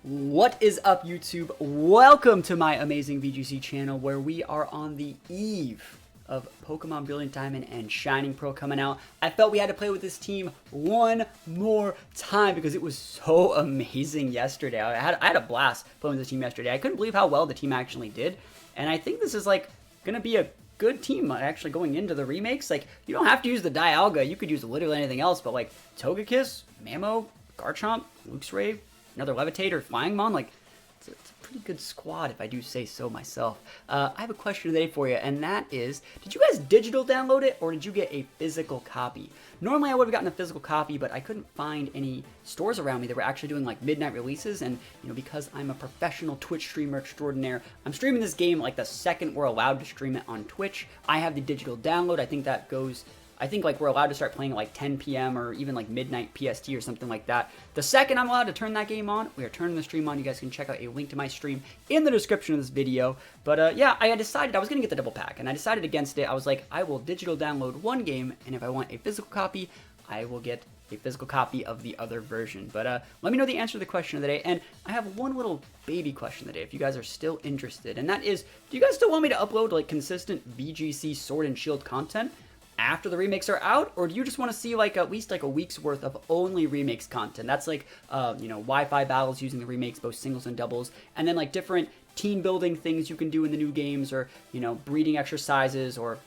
What is up, YouTube? Welcome to my amazing VGC channel where we are on the eve of Pokemon Brilliant Diamond and Shining Pearl coming out. I felt we had to play with this team one more time because it was so amazing yesterday. I had a blast playing with this team yesterday. I couldn't believe how well the team actually did, and I think this is like gonna be a good team actually going into the remakes. Like, you don't have to use the Dialga, you could use literally anything else, but like Togekiss, Mamo, Garchomp, Luxray, another Levitator, Flying Mon, like it's a pretty good squad if I do say so myself. I have a question today for you, and that is, did you guys digital download it or did you get a physical copy? Normally I would have gotten a physical copy, but I couldn't find any stores around me that were actually doing like midnight releases, and you know, because I'm a professional Twitch streamer extraordinaire, I'm streaming this game like the second we're allowed to stream it on Twitch. I have the digital download. I think that goes, I think like we're allowed to start playing at like 10 p.m. or even like midnight PST or something like that. The second I'm allowed to turn that game on, we are turning the stream on. You guys can check out a link to my stream in the description of this video. But yeah, I had decided I was going to get the double pack, and I decided against it. I was like, I will digital download one game, and if I want a physical copy, I will get a physical copy of the other version. But let me know the answer to the question of the day, and I have one little baby question of the day if you guys are still interested, and that is, do you guys still want me to upload like consistent VGC Sword and Shield content after the remakes are out, or do you just want to see like at least like a week's worth of only remakes content? That's like you know, Wi-Fi battles using the remakes, both singles and doubles, and then like different team building things you can do in the new games, or you know, breeding exercises, or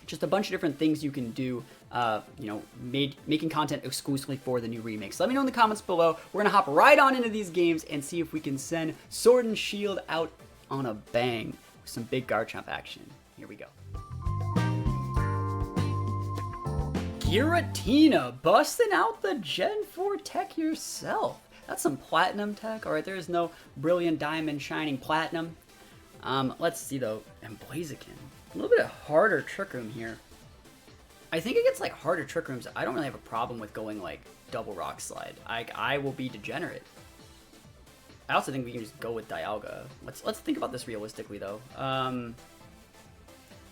just a bunch of different things you can do, you know, making content exclusively for the new remakes. Let me know in the comments below. We're gonna hop right on into these games and see if we can send Sword and Shield out on a bang with some big Garchomp action. Here we go. Giratina, busting out the Gen 4 tech yourself. That's some platinum tech. Alright, there is no Brilliant Diamond Shining Platinum. Let's see though. And Blaziken. A little bit of harder Trick Room here. I think it gets like harder Trick Rooms. I don't really have a problem with going like double Rock Slide. I will be degenerate. I also think we can just go with Dialga. Let's think about this realistically though.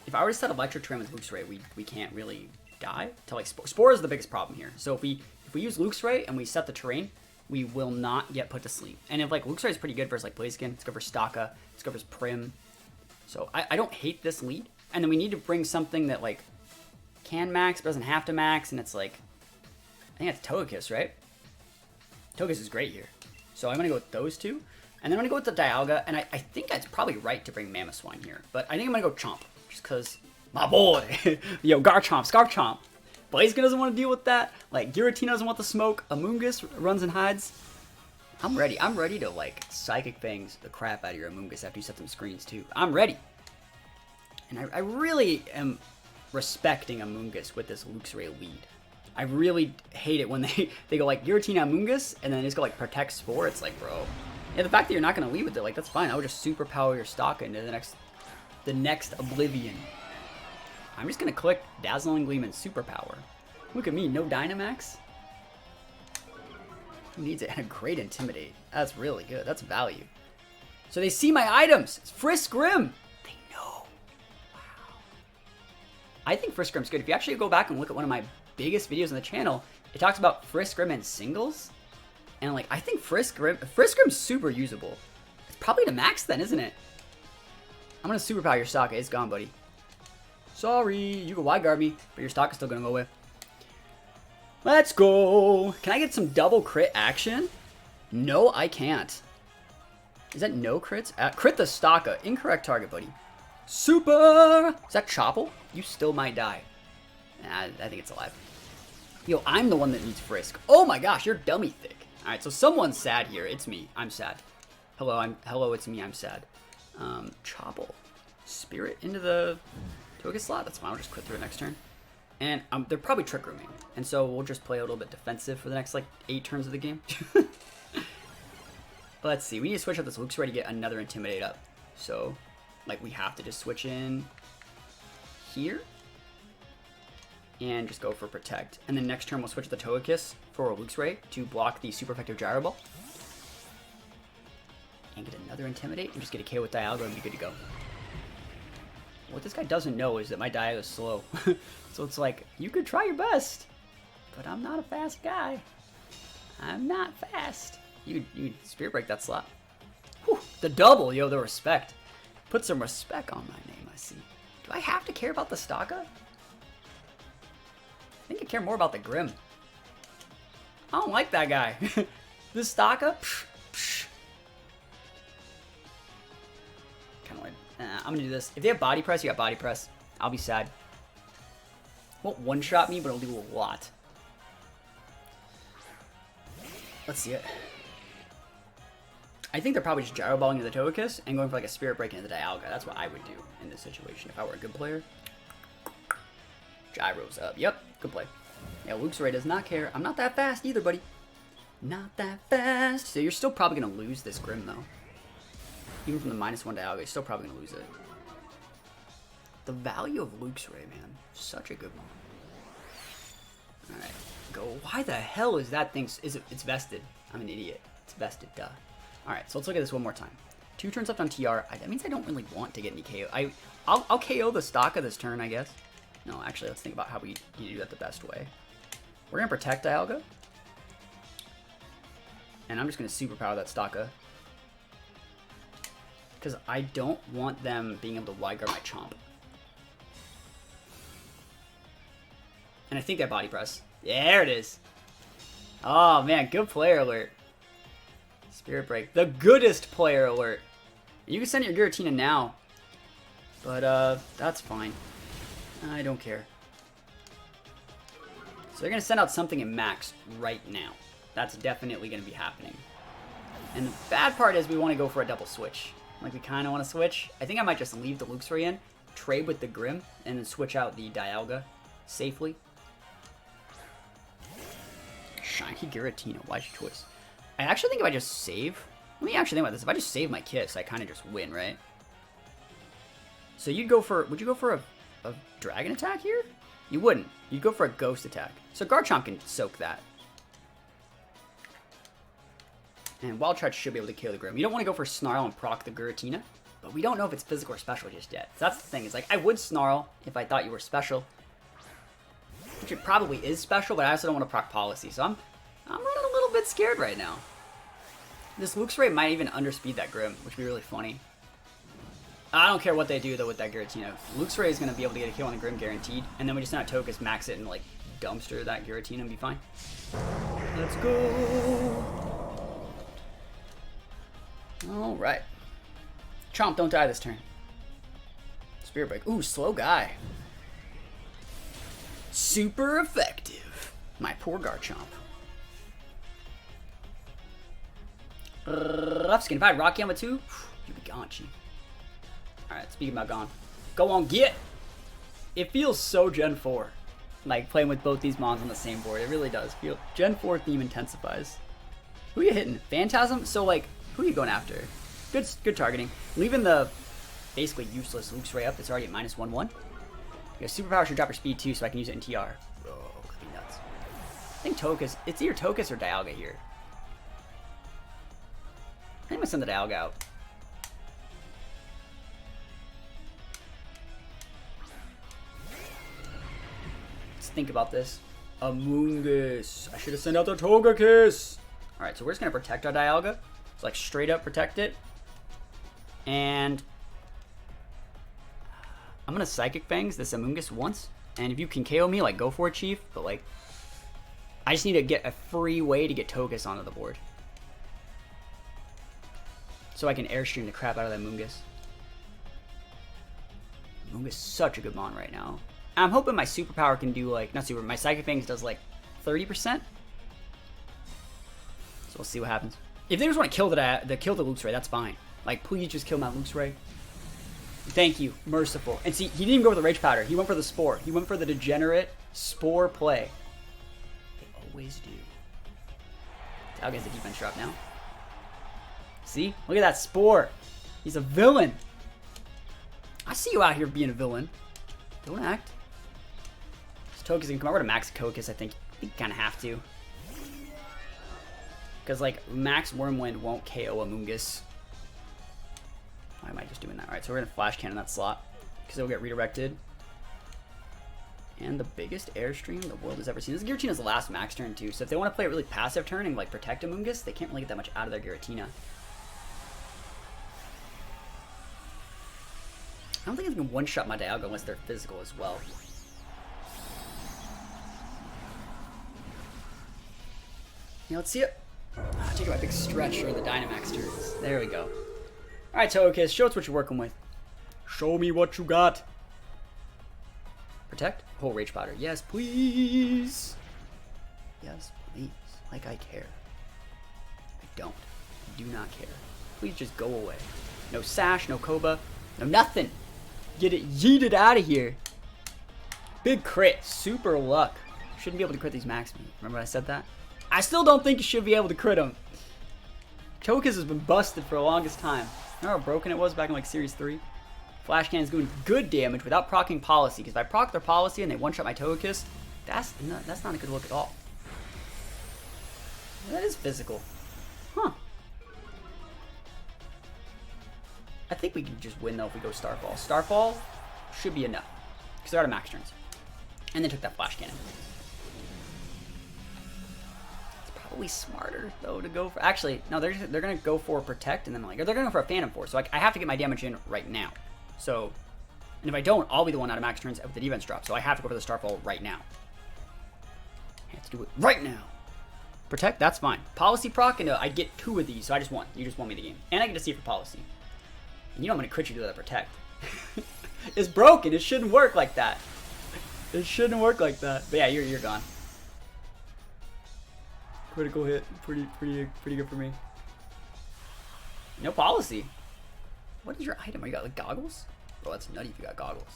If I were to set Electric Terrain with Luxray, we can't really die to like Spore is the biggest problem here. So if we use Luxray and we set the terrain, we will not get put to sleep. And if like Luxray is pretty good versus like Blaziken, it's good for Staka, it's good for Prim. So I don't hate this lead. And then we need to bring something that like can max but doesn't have to max, and it's like, I think that's Togekiss, right? Togekiss is great here. So I'm gonna go with those two. And then I'm gonna go with the Dialga, and I think that's probably right to bring Mamoswine here. But I think I'm gonna go Chomp, just because my boy. Yo, Garchomp, Scarf Garchomp. Blaziken doesn't want to deal with that. Like, Giratina doesn't want the smoke. Amoonguss runs and hides. I'm ready. I'm ready to, like, Psychic Fangs the crap out of your Amoonguss after you set them screens, too. I'm ready. And I really am respecting Amoonguss with this Luxray lead. I really hate it when they go, like, Giratina Amoonguss, and then they just go, like, Protect Spore. It's like, bro. Yeah, the fact that you're not going to lead with it, like, that's fine. I would just superpower your stock into the next Oblivion. I'm just going to click Dazzling Gleam and Superpower. Look at me, no Dynamax. Who needs it? And a great Intimidate. That's really good. That's value. So they see my items. It's Frisk Grim. They know. Wow. I think Frisk Grim's good. If you actually go back and look at one of my biggest videos on the channel, it talks about Frisk Grim and singles. And like, I think Frisk Grim's super usable. It's probably to max then, isn't it? I'm going to Superpower your Staka. It's gone, buddy. Sorry, you can wide guard me, but your stock is still gonna go away. Let's go. Can I get some double crit action? No, I can't. Is that no crits? Crit the Staka. Incorrect target, buddy. Super! Is that Chopple? You still might die. Nah, I think it's alive. Yo, I'm the one that needs Frisk. Oh my gosh, you're dummy thick. Alright, so someone's sad here. It's me. I'm sad. Hello, it's me. I'm sad. Chopple. Spirit into the Togekiss slot. That's fine. I'll just quit through it next turn. And they're probably Trick Rooming. And so we'll just play a little bit defensive for the next like 8 turns of the game. Let's see. We need to switch out this Luxray to get another Intimidate up. So, like, we have to just switch in here. And just go for Protect. And then next turn we'll switch the Togekiss for a Luxray to block the super effective Gyro Ball. And get another Intimidate and just get a KO with Dialga and be good to go. What this guy doesn't know is that my Dialga is slow. So it's like, you could try your best, but I'm not a fast guy. I'm not fast. You Spirit Break that slot. Whew, the double, yo, the respect. Put some respect on my name, I see. Do I have to care about the Staka? I think I care more about the Grim. I don't like that guy. The Staka? Kind of like, I'm gonna do this. If they have Body Press, you got Body Press. I'll be sad. Won't one-shot me, but it'll do a lot. Let's see it. I think they're probably just gyro balling into the Togekiss and going for like a Spirit Break into the Dialga. That's what I would do in this situation if I were a good player. Gyros up. Yep, good play. Yeah, Luxray does not care. I'm not that fast either, buddy. Not that fast. So you're still probably going to lose this Grim, though. Even from the -1 Dialga, you're still probably going to lose it. The value of Luxray, man. Such a good one. Alright, go. Why the hell is that thing? It's vested. I'm an idiot. It's vested, duh. Alright, so let's look at this one more time. 2 turns left on TR. That means I don't really want to get any KO. I'll KO the Staka this turn, I guess. No, actually, let's think about how we need to do that the best way. We're going to protect Dialga. And I'm just going to superpower that Staka. Because I don't want them being able to wide guard my Chomp. And I think that Body Press. Yeah, there it is. Oh, man, good player alert. Spirit Break. The goodest player alert. You can send your Giratina now. But, that's fine. I don't care. So they're going to send out something in Max right now. That's definitely going to be happening. And the bad part is we want to go for a double switch. Like, we kind of want to switch. I think I might just leave the Luxray in, trade with the Grim, and then switch out the Dialga safely. Shiny Giratina. Wise choice. I actually think if I just save... Let me actually think about this. If I just save my Kiss, I kind of just win, right? So you'd go for... Would you go for a Dragon attack here? You wouldn't. You'd go for a Ghost attack. So Garchomp can soak that. And Wild Charge should be able to kill the Grim. You don't want to go for Snarl and proc the Giratina, but we don't know if it's physical or special just yet. So that's the thing. Is like I would Snarl if I thought you were special, which it probably is special, but I also don't want to proc Policy. So I'm running a little bit scared right now. This Luxray might even underspeed that Grim, which would be really funny. I don't care what they do though with that Giratina. Luxray is going to be able to get a kill on the Grim guaranteed, and then we just send out Togekiss, max it, and like dumpster that Giratina and be fine. Let's go. Alright. Chomp, don't die this turn. Spirit Break. Ooh, slow guy. Super effective. My poor Garchomp. Rough skin. If I had Rocky Helmet 2, you'd be gone, Chief. Alright, speaking about gone. Go on, get! It feels so Gen 4. Like, playing with both these mons on the same board. It really does. Feel Gen 4 theme intensifies. Who are you hitting? Phantasm? So, like, who are you going after? Good targeting. Leaving the basically useless Luxray up. It's already at -1/1. Your superpower should drop your speed too, so I can use it in TR. Oh, could be nuts. I think Togekiss. It's either Togekiss or Dialga here. I think I'm gonna send the Dialga out. Let's think about this. Amoonguss. I should have sent out the Togekiss. All right, so we're just gonna protect our Dialga. So like straight up protect it. And I'm gonna Psychic Fangs this Amoonguss once. And if you can KO me, like go for it, Chief. But like, I just need to get a free way to get Togekiss onto the board. So I can Airstream the crap out of that Amoonguss. Amoonguss is such a good mon right now. I'm hoping my superpower can do like, not super, my Psychic Fangs does like 30%. So we'll see what happens. If they just want to kill the Luxray, that's fine. Like, please just kill my Luxray. Thank you. Merciful. And see, he didn't even go for the Rage Powder. He went for the Spore. He went for the degenerate Spore play. They always do. I'll get the defense drop now. See? Look at that Spore. He's a villain. I see you out here being a villain. Don't act. This Togekiss can come over to max Togekiss, I think. You kind of have to. Because, like, max Wormwind won't KO Amoonguss. Why am I just doing that? Alright, so we're going to Flash Cannon that slot. Because it'll get redirected. And the biggest airstream the world has ever seen. This is Giratina's last max turn too, so if they want to play a really passive turn and like protect Amoonguss, they can't really get that much out of their Giratina. I don't think I can one-shot my Dialga unless they're physical as well. Yeah, let's see it. Take my big stretch during the Dynamax turns. There we go. Alright, Togekiss, show us what you're working with. Show me what you got. Protect? Whole Rage Powder. Yes, please. Yes, please. Like I care. I don't. I do not care. Please just go away. No Sash, no Koba, no nothing. Get it yeeted out of here. Big crit. Super luck. Shouldn't be able to crit these max me. Remember I said that? I still don't think you should be able to crit them. Togekiss has been busted for the longest time. Remember how broken it was back in like Series 3? Flash Cannon's doing good damage without proccing Policy, because if I proc their Policy and they one-shot my Togekiss, that's not a good look at all. That is physical. Huh. I think we can just win though if we go Starfall. Starfall should be enough, because they're out of max turns. And they took that Flash Cannon. It's probably smarter though to go for... Actually, no, they're going to go for Protect, and then like... Or they're going to go for a Phantom Force, so I have to get my damage in right now. So, and if I don't, I'll be the one out of max turns with the defense drop. So I have to go for the Starfall right now. I have to do it right now. Protect, that's fine. Policy proc, and I get 2 of these, so I just won. You just won me the game. And I get to see for Policy. And you know I'm going to crit you to that Protect. It's broken. It shouldn't work like that. It shouldn't work like that. But yeah, you're gone. Critical hit. Pretty good for me. No Policy. What is your item? You got like goggles? Bro, that's nutty if you got goggles.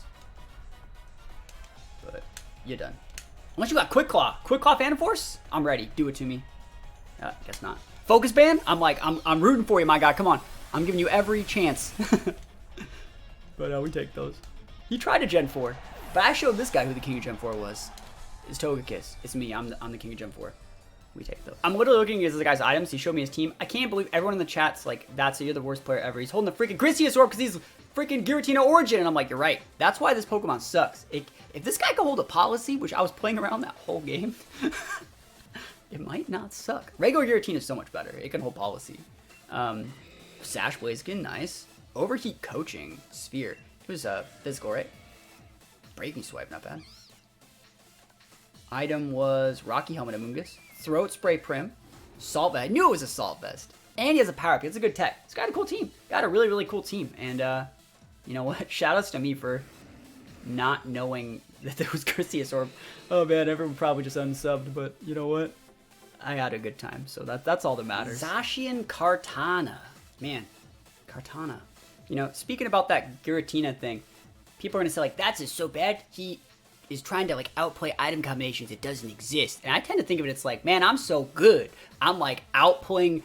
But you're done. Unless you got Quick Claw. Quick Claw Phantom Force? I'm ready. Do it to me. Guess not. Focus Band? I'm rooting for you, my guy. Come on. I'm giving you every chance. But we take those. He tried to Gen 4. But I showed this guy who the King of Gen 4 was. It's Togekiss. It's me. I'm the King of Gen 4. We take those. I'm literally looking at this guy's items. He showed me his team. I can't believe everyone in the chat's like, you're the worst player ever. He's holding the freaking Grisius Orb because he's freaking Giratina Origin. And I'm like, you're right. That's why this Pokemon sucks. If this guy could hold a Policy, which I was playing around that whole game, it might not suck. Regular Giratina is so much better. It can hold Policy. Sash Blaziken, nice. Overheat Coaching, Sphere. It was physical, right? Breaking Swipe, not bad. Item was Rocky Helmet Amoonguss. Throat Spray Prim, Salt Vest. I knew it was a Salt Vest. And he has a Power Up. It's a good tech. He's got a cool team. Got a really, really cool team. And, you know what? Shoutouts to me for not knowing that there was Grisius Orb. Oh, man, everyone probably just unsubbed. But you know what? I had a good time. So that's all that matters. Zacian Kartana. Man, Kartana. You know, speaking about that Giratina thing, people are going to say, like, that's just so bad. He is trying to like outplay item combinations that doesn't exist. And I tend to think of it, it's like, man, I'm so good. I'm like outplaying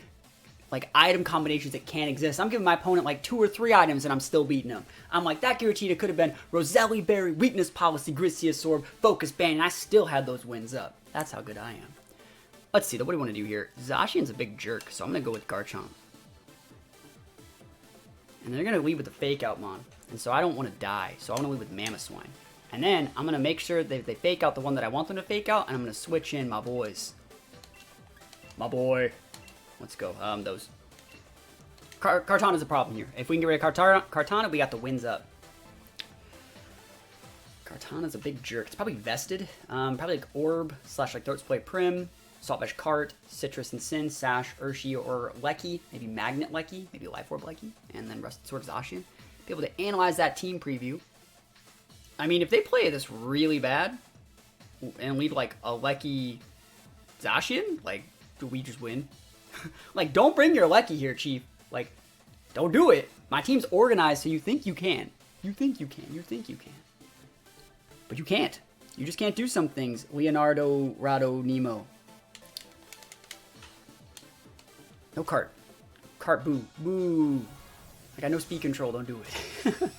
like item combinations that can't exist. I'm giving my opponent like 2 or 3 items and I'm still beating them. I'm like, that Giratina could have been Roselli Berry, Weakness Policy, Grisius Orb, Focus Band, and I still had those wins up. That's how good I am. Let's see, what do we want to do here? Zacian's a big jerk, so I'm going to go with Garchomp. And they're going to lead with the Fake Out Mon. And so I don't want to die, so I want to lead with Mamoswine. And then I'm going to make sure that they fake out the one that I want them to fake out, and I'm going to switch in my boys. My boy. Let's go. Those. Kartana's a problem here. If we can get rid of Kartana, we got the wins up. Kartana's a big jerk. It's probably vested. Probably like Orb / like Throat Spray Prim, Saltvesh Cart, Citrus and Sin, Sash, Urshi, or Lecky. Maybe Magnet Lecky. Maybe Life Orb Lecky. And then Rusted Sword Zacian. Be able to analyze that team preview. I mean, if they play this really bad and leave like a Lecky Zacian, like, do we just win? Like, don't bring your Lecky here, Chief. Like, don't do it. My team's organized, so you think you can. You think you can. You think you can. But you can't. You just can't do some things. Leonardo, Rado, Nemo. No cart. Cart, boo. Boo. I got no speed control, don't do it.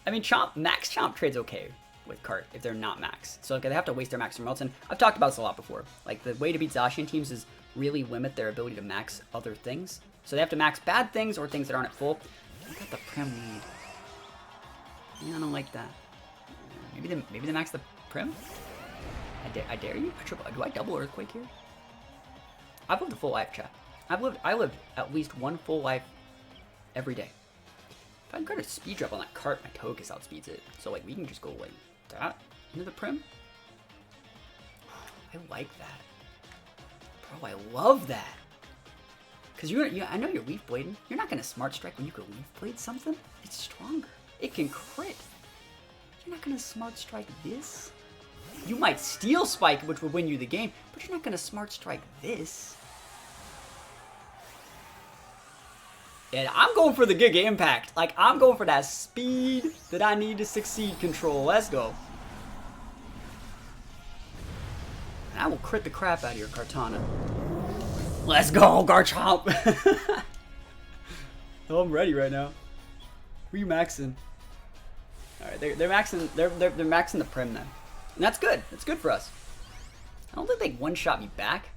I mean, max Chomp trade's okay with Cart if they're not max. So like, they have to waste their max somewhere else. And I've talked about this a lot before. Like, the way to beat Zacian teams is really limit their ability to max other things. So they have to max bad things or things that aren't at full. I got the Prem lead. Yeah, I don't like that. Maybe they max the Prim? I dare you? Do I double Earthquake here? I've lived a full life, chat. I lived at least one full life every day. If I can get a speed drop on that cart, my Togekiss outspeeds it. So like we can just go like that into the Prim. I like that. Bro, I love that. Cause I know you're Leaf Blading. You're not gonna Smart Strike when you can Leaf Blade something. It's stronger. It can crit. You're not gonna Smart Strike this. You might Steel Spike, which would win you the game, but you're not gonna Smart Strike this. And I'm going for the Giga Impact. Like, I'm going for that speed that I need to succeed control. Let's go. And I will crit the crap out of your Kartana. Let's go, Garchomp. Oh, I'm ready right now. Who are you maxing? All right, they're maxing. They're maxing the Prim then, and that's good. That's good for us. I don't think they one-shot me back.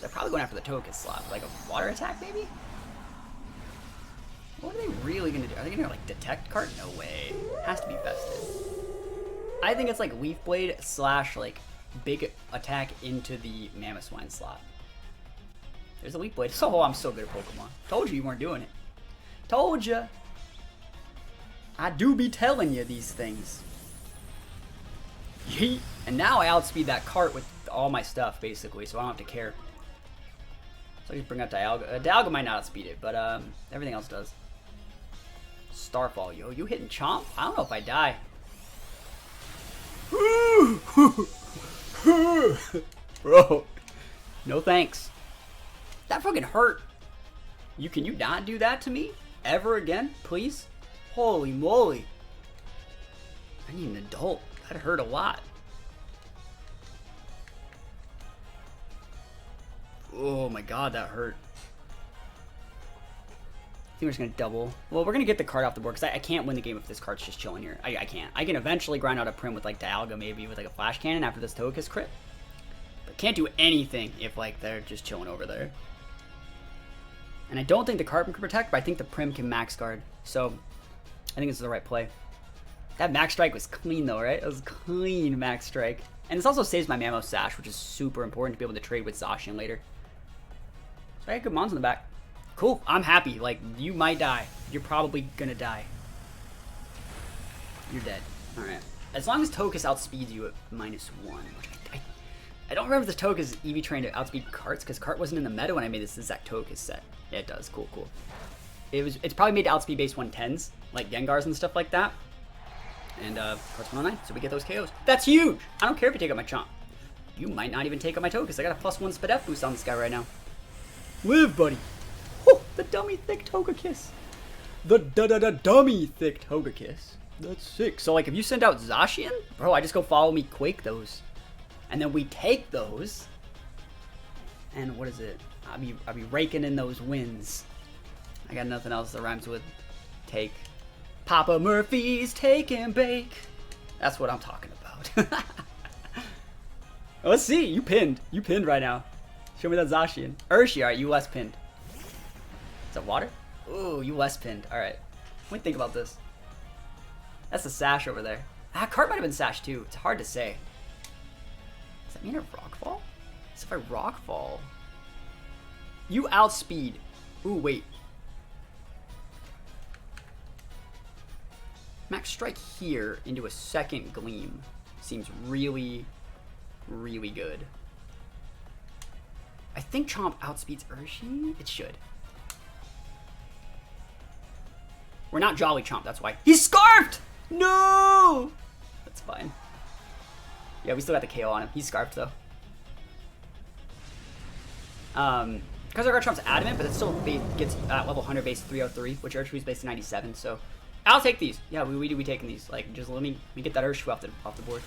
They're probably going after the Togekiss slot, like a water attack maybe. What are they really gonna do? Are they gonna like detect cart? No way. It has to be bested. I think it's like Leaf Blade / like big attack into the Mamoswine slot. There's a Leaf Blade. Oh, I'm so good at Pokemon. Told you weren't doing it. Told ya. I do be telling you these things. Yeet. And now I outspeed that cart with all my stuff basically, so I don't have to care. So I just bring up Dialga. Dialga might not outspeed it, but everything else does. Starfall, yo, you hitting Chomp? I don't know if I die. Bro, no thanks. That fucking hurt. Can you not do that to me ever again, please? Holy moly. I need an adult. That hurt a lot. Oh my god, that hurt. I think we're just going to double. Well, we're going to get the card off the board because I can't win the game if this card's just chilling here. I can't. I can eventually grind out a Prim with like Dialga maybe with like a Flash Cannon after this Togekiss crit. But can't do anything if like they're just chilling over there. And I don't think the card can protect, but I think the Prim can max guard. So I think this is the right play. That max strike was clean though, right? It was clean max strike. And this also saves my Mamo Sash, which is super important to be able to trade with Zacian later. So I got good mons in the back. Cool, I'm happy. Like, you might die. You're probably gonna die. You're dead. Alright. As long as Togekiss outspeeds you at -1, which I don't remember if the Togekiss EV trained to outspeed Carts, because Cart wasn't in the meta when I made this exact Togekiss set. Yeah, it does. Cool, cool. It's probably made to outspeed base 110s, like Gengars and stuff like that. And Cart's 109, so we get those KOs. That's huge! I don't care if you take out my Chomp. You might not even take out my Togekiss. I got a +1 Spadef boost on this guy right now. Live, buddy! Oh, the dummy thick Togekiss. The dummy thick Togekiss. That's sick. So like if you send out Zacian, bro, I just go follow me Quake those. And then we take those. And what is it? I'll be raking in those wins. I got nothing else that rhymes with take. Papa Murphy's take and bake. That's what I'm talking about. Let's see. You pinned. You pinned right now. Show me that Zacian. Urshi, alright, you less pinned. Is that water? Ooh, you less pinned. Alright. Let me think about this. That's the Sash over there. That card might have been Sash too. It's hard to say. Does that mean a Rockfall? So if I Rockfall... You outspeed. Ooh, wait. Max Strike here into a second Gleam seems really, really good. I think Chomp outspeeds Urshi. It should. We're not Jolly Chomp, that's why. He's Scarfed! No! That's fine. Yeah, we still got the KO on him. He's Scarfed, though. Because our Garchomp's adamant, but it still gets level 100 base 303, which Urshifu's base 97, so... I'll take these. Yeah, we taking these. Like, just let me get that Urshifu off the board.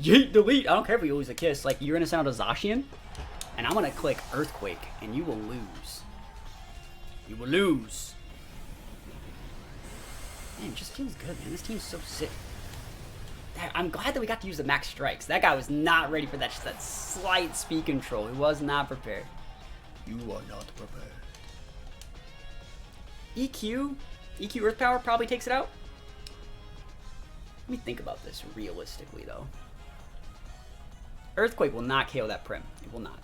Yeet, delete! I don't care if we lose a kiss. Like, you're gonna send out a Zacian, and I'm gonna click Earthquake, and you will lose. You will lose. Man, it just feels good, man. This team's so sick. I'm glad that we got to use the max strikes. That guy was not ready for that slight speed control. He was not prepared. You are not prepared. EQ Earth Power probably takes it out. Let me think about this realistically, though. Earthquake will not KO that Prim. It will not.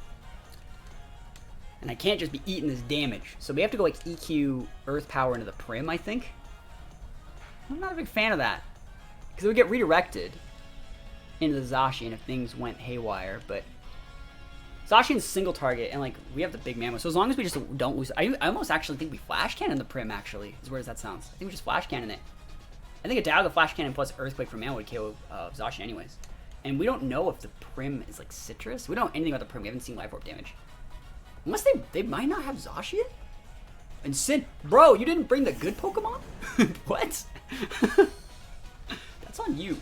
And I can't just be eating this damage. So we have to go like EQ Earth Power into the Prim, I think. I'm not a big fan of that. Because it would get redirected into the Zacian if things went haywire. But Zacian's single target, and like we have the big Mammo. So as long as we just don't lose... I almost actually think we Flash Cannon the Prim, actually. As weird as that sounds. I think we just Flash Cannon it. I think a Dialga Flash Cannon plus Earthquake from Mammo would KO Zacian anyways. And we don't know if the Prim is like Citrus. We don't know anything about the Prim. We haven't seen Life Orb damage. Unless they might not have Zacian? And Sin, bro, you didn't bring the good Pokemon? What? That's on you.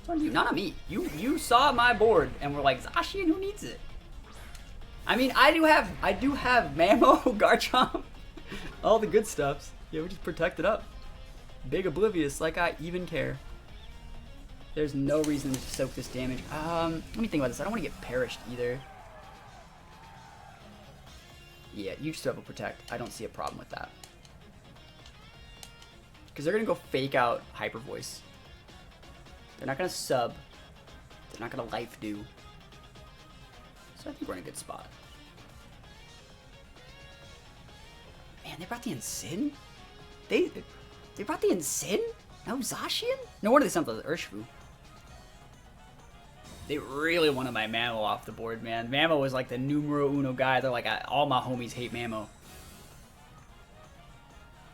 It's on you, not on me. You saw my board and were like, Zacian, who needs it? I mean, I do have Mammo, Garchomp, all the good stuffs. Yeah, we just protect it up. Big oblivious, like I even care. There's no reason to soak this damage. Let me think about this. I don't want to get perished either. Yeah, you just have a protect. I don't see a problem with that. Because they're going to go fake out Hyper Voice. They're not going to sub. They're not going to life do. So I think we're in a good spot. Man, they brought the Ensign? They brought the Ensign? No Zacian? No wonder they sent the Urshifu. They really wanted my Mammo off the board, man. Mammo was like the numero uno guy. They're like, all my homies hate Mammo.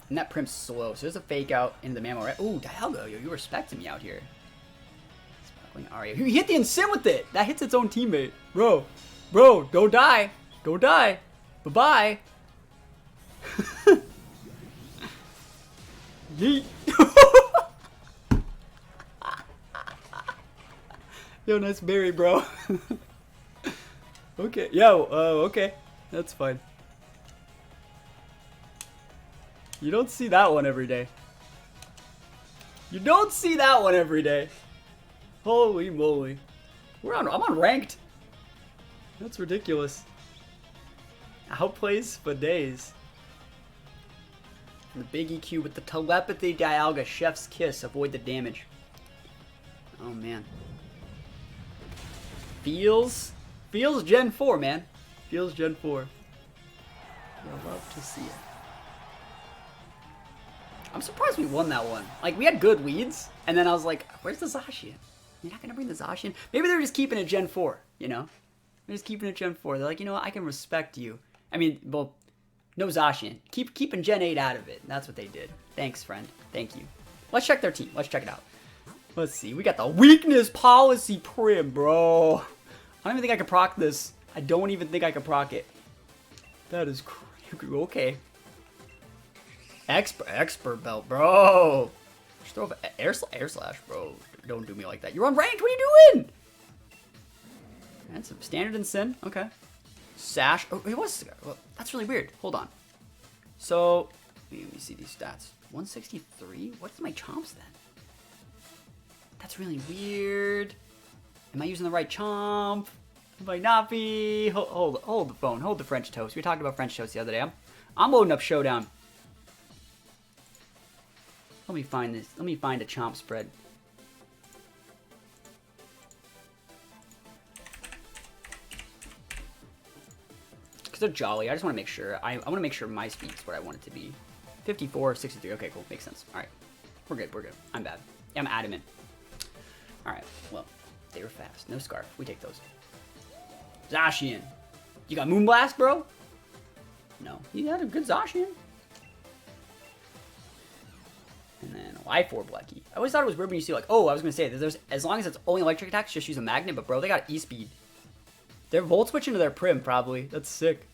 And that Prim's slow, so there's a fake out into the Mammo, right? Ooh, Dialga, yo, you respecting me out here. Sparkling Aria. He hit the Ensign with it! That hits its own teammate. Bro, don't die. Don't die. Bye-bye. Yeet. Yo, nice berry, bro. Okay, yo, okay. That's fine. You don't see that one every day. You don't see that one every day. Holy moly. I'm on ranked. That's ridiculous. Outplays for days. And the big EQ with the telepathy Dialga, Chef's Kiss, avoid the damage. Oh man. Feels Gen 4, man. Feels Gen 4. You'll love to see it. I'm surprised we won that one. Like, we had good leads, and then I was like, where's the Zacian? You're not gonna bring the Zacian? Maybe they're just keeping it Gen 4, you know? They're just keeping it Gen 4. They're like, you know what, I can respect you. I mean, well, no Zacian. Keeping Gen 8 out of it. That's what they did. Thanks, friend. Thank you. Let's check their team. Let's check it out. Let's see. We got the weakness policy Prim, bro. I don't even think I can proc this. I don't even think I can proc it. That is crazy. Okay. Expert belt, bro. Just throw up air slash, bro. Don't do me like that. You're on ranked. What are you doing? That's a standard and sin. Okay. Sash. Oh, it was. Well, that's really weird. Hold on. So, let me see these stats. 163? What's my chomps then? That's really weird. Am I using the right chomp? Might not be. Hold the phone. Hold the French toast. We talked about French toast the other day. I'm loading up Showdown. Let me find this. Let me find a chomp spread. Because they're jolly. I just want to make sure. I want to make sure my speed is what I want it to be. 54, 63. Okay, cool. Makes sense. All right. We're good. We're good. I'm bad. Yeah, I'm adamant. All right. Well, they were fast. No Scarf. We take those. Zacian. You got Moonblast, bro? No. You had a good Zacian. And then Life Orb Lucky. I always thought it was weird when you see like, oh, I was going to say, there's as long as it's only electric attacks, just use a magnet. But bro, they got E-Speed. They're Volt Switching to their Prim, probably. That's sick.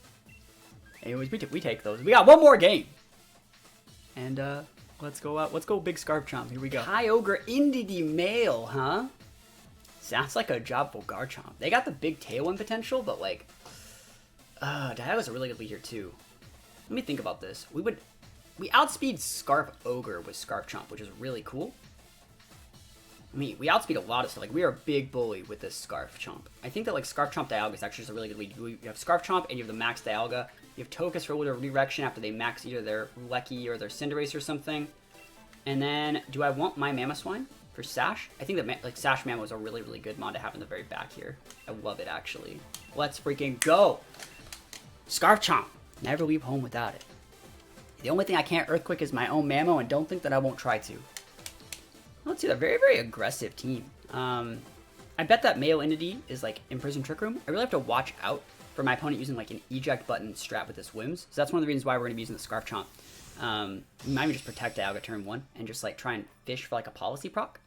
Anyways, we take those. We got one more game. And let's go out. Let's go Big Scarf Chomp. Here we go. Kyogre into the mail, huh? Sounds like a job for Garchomp. They got the big Tailwind potential, but like, Dialga's a really good lead here too. Let me think about this. We outspeed Scarf Ogre with Scarf Chomp, which is really cool. I mean, we outspeed a lot of stuff. Like, we are a big bully with this Scarf Chomp. I think that, like, Scarf Chomp Dialga is actually just a really good lead. You have Scarf Chomp and you have the max Dialga. You have Tokus for a little redirection after they max either their Lecky or their Cinderace or something. And then, do I want my Mamoswine for Sash. I think that like Sash Mammo is a really, really good mon to have in the very back here. I love it, actually. Let's freaking go. Scarf Chomp. Never leave home without it. The only thing I can't Earthquake is my own Mammo, and don't think that I won't try to. Let's see, a very, very aggressive team. I bet that male entity is like Imprisoned Trick Room. I really have to watch out for my opponent using like an eject button strat with this Whims. So that's one of the reasons why we're going to be using the Scarf Chomp. We might even just protect Dialga turn 1 and just like try and fish for like a policy proc.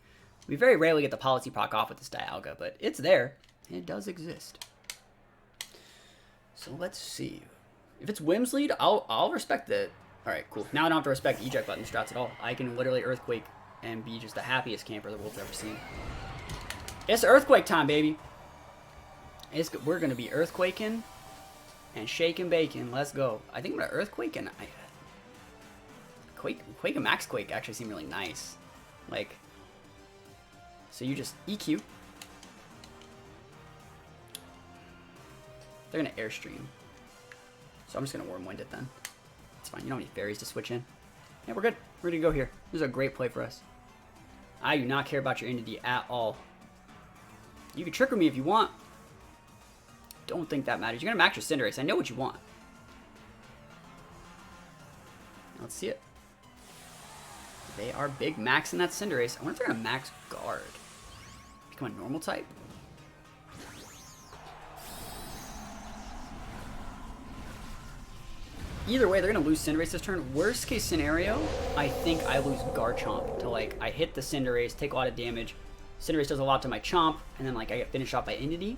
We very rarely get the policy proc off with this Dialga, but it's there. And it does exist. So let's see. If it's Whims lead, I'll respect it. Alright, cool. Now I don't have to respect eject button strats at all. I can literally Earthquake and be just the happiest camper the world's ever seen. It's Earthquake time, baby. We're going to be Earthquaking and shaking bacon. Let's go. I think I'm going to Earthquake and Quake and Max Quake actually seem really nice. Like, so you just EQ. They're going to Airstream. So I'm just going to Worm Wind it then. It's fine. You don't need fairies to switch in. Yeah, we're good. We're going to go here. This is a great play for us. I do not care about your entity at all. You can Trick me if you want. Don't think that matters. You're going to max your Cinderace. I know what you want. Let's see it. They are big maxing that Cinderace. I wonder if they're going to max Guard. Become a normal type? Either way, they're going to lose Cinderace this turn. Worst case scenario, I think I lose Garchomp to like, I hit the Cinderace, take a lot of damage. Cinderace does a lot to my Chomp, and then like I get finished off by Entity.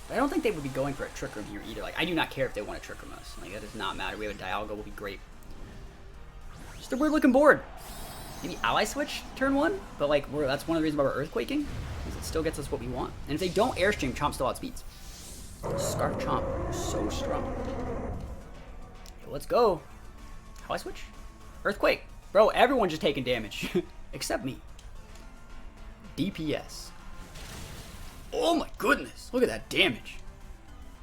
But I don't think they would be going for a Trick Room here either. Like, I do not care if they want to Trick Room us. Like, that does not matter. We have a Dialga, will be great. Just a weird looking board. Maybe Ally Switch turn 1, but like, that's one of the reasons why we're Earthquaking, because it still gets us what we want. And if they don't Airstream, Chomp still outspeeds. Scarf Chomp, so strong. Let's go. How I switch? Earthquake. Bro, everyone's just taking damage. Except me. DPS. Oh my goodness. Look at that damage.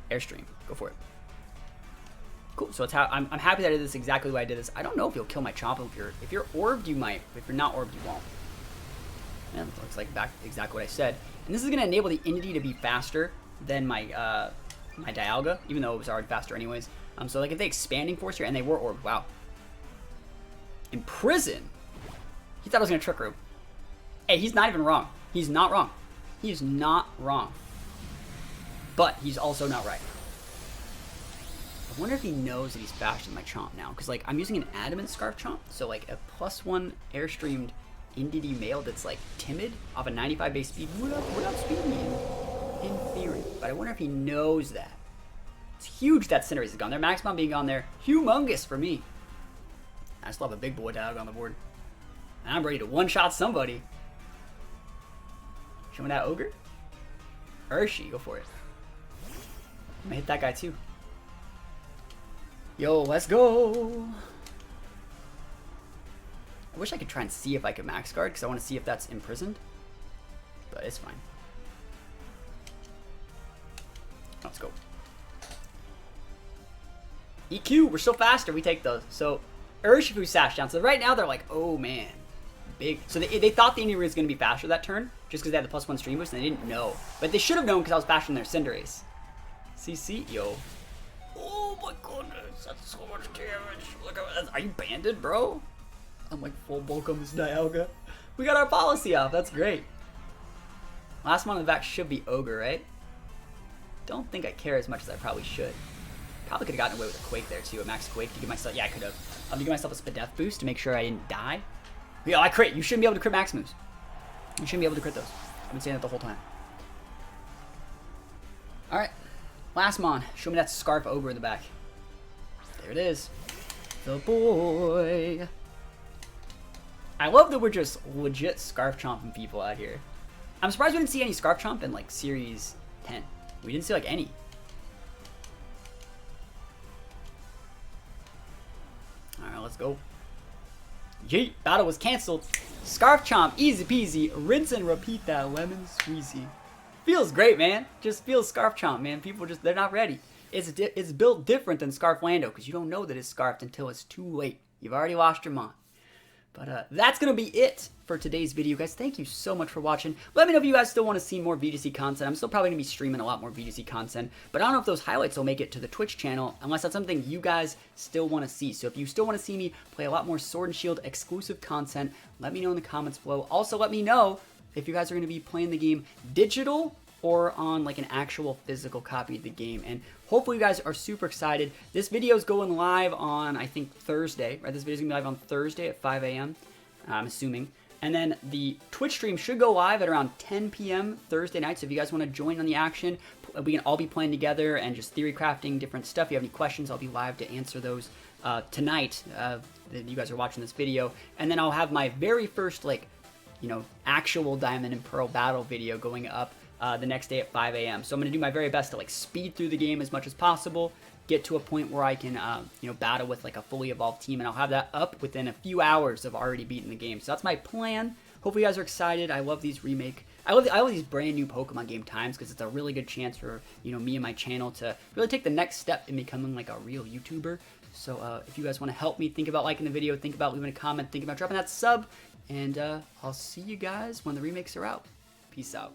Airstream. Go for it. Cool. So it's how I'm happy that I did this exactly the way I did this. I don't know if you'll kill my Chomp. If you're orbed, you might. If you're not orbed, you won't. Yeah, that looks like exactly what I said. And this is going to enable the Entity to be faster than my my Dialga, even though it was already faster anyways. So like if they Expanding Force here and they were orbed, wow. Imprison? He thought I was going to Trick Room. Hey, he's not even wrong. He's not wrong. He is not wrong. But he's also not right. I wonder if he knows that he's faster than my Chomp now. Because like I'm using an Adamant Scarf Chomp. So like a +1 Airstreamed Entity male that's like timid off a 95 base speed would outspeed me in theory. But I wonder if he knows that. It's huge that Cinderace is gone there. Maximum being gone there. Humongous for me. I still have a big boy Dialga on the board. And I'm ready to one-shot somebody. Show me that Ogre. Urshi, go for it. I'm gonna hit that guy too. Yo, let's go. I wish I could try and see if I could max guard because I want to see if that's imprisoned. But it's fine. Let's go. EQ, we're still faster. We take those. So Urshifu Sash down. So right now they're like, oh man. Big. So they thought the Indian was going to be faster that turn just because they had the +1 stream boost and they didn't know. But they should have known because I was faster than their Cinderace. CC, yo. Oh my goodness, that's so much damage. Look at that. Are you banded, bro? I'm like full bulk on this Dialga. We got our policy off. That's great. Last one on the back should be Ogre, right? Don't think I care as much as I probably should. Probably could have gotten away with a Quake there too, a max Quake to give myself. Yeah, I could have. I'm gonna give myself a Spadef boost to make sure I didn't die. Yo, I crit. You shouldn't be able to crit max moves. You shouldn't be able to crit those. I've been saying that the whole time. All right, last mon. Show me that Scarf Ogre in the back. There it is. The boy. I love that we're just legit Scarf Chomping people out here. I'm surprised we didn't see any Scarf Chomp in like Series 10. We didn't see like any. Alright, let's go. Yeet, battle was cancelled. Scarf Chomp, easy peasy. Rinse and repeat that lemon squeezy. Feels great, man. Just feels Scarf Chomp, man. People just, they're not ready. It's built different than Scarf Lando because you don't know that it's scarfed until it's too late. You've already lost your mind. But that's going to be it for today's video, guys. Thank you so much for watching. Let me know if you guys still want to see more VGC content. I'm still probably going to be streaming a lot more VGC content, but I don't know if those highlights will make it to the Twitch channel unless that's something you guys still want to see. So if you still want to see me play a lot more Sword and Shield exclusive content, let me know in the comments below. Also, let me know if you guys are going to be playing the game digital or on like an actual physical copy of the game. And hopefully you guys are super excited. This video is going live on, I think, Thursday, right? This video is going to be live on Thursday at 5 a.m., I'm assuming. And then the Twitch stream should go live at around 10 p.m. Thursday night. So if you guys want to join on the action, we can all be playing together and just theory crafting different stuff. If you have any questions, I'll be live to answer those tonight that you guys are watching this video. And then I'll have my very first, like, you know, actual Diamond and Pearl battle video going up the next day at 5 a.m. So I'm going to do my very best to like speed through the game as much as possible, get to a point where I can, you know, battle with like a fully evolved team, and I'll have that up within a few hours of already beating the game. So that's my plan. Hopefully you guys are excited. I love these I love these brand new Pokemon game times because it's a really good chance for, you know, me and my channel to really take the next step in becoming like a real YouTuber. So if you guys want to help me, think about liking the video, think about leaving a comment, think about dropping that sub, and I'll see you guys when the remakes are out. Peace out.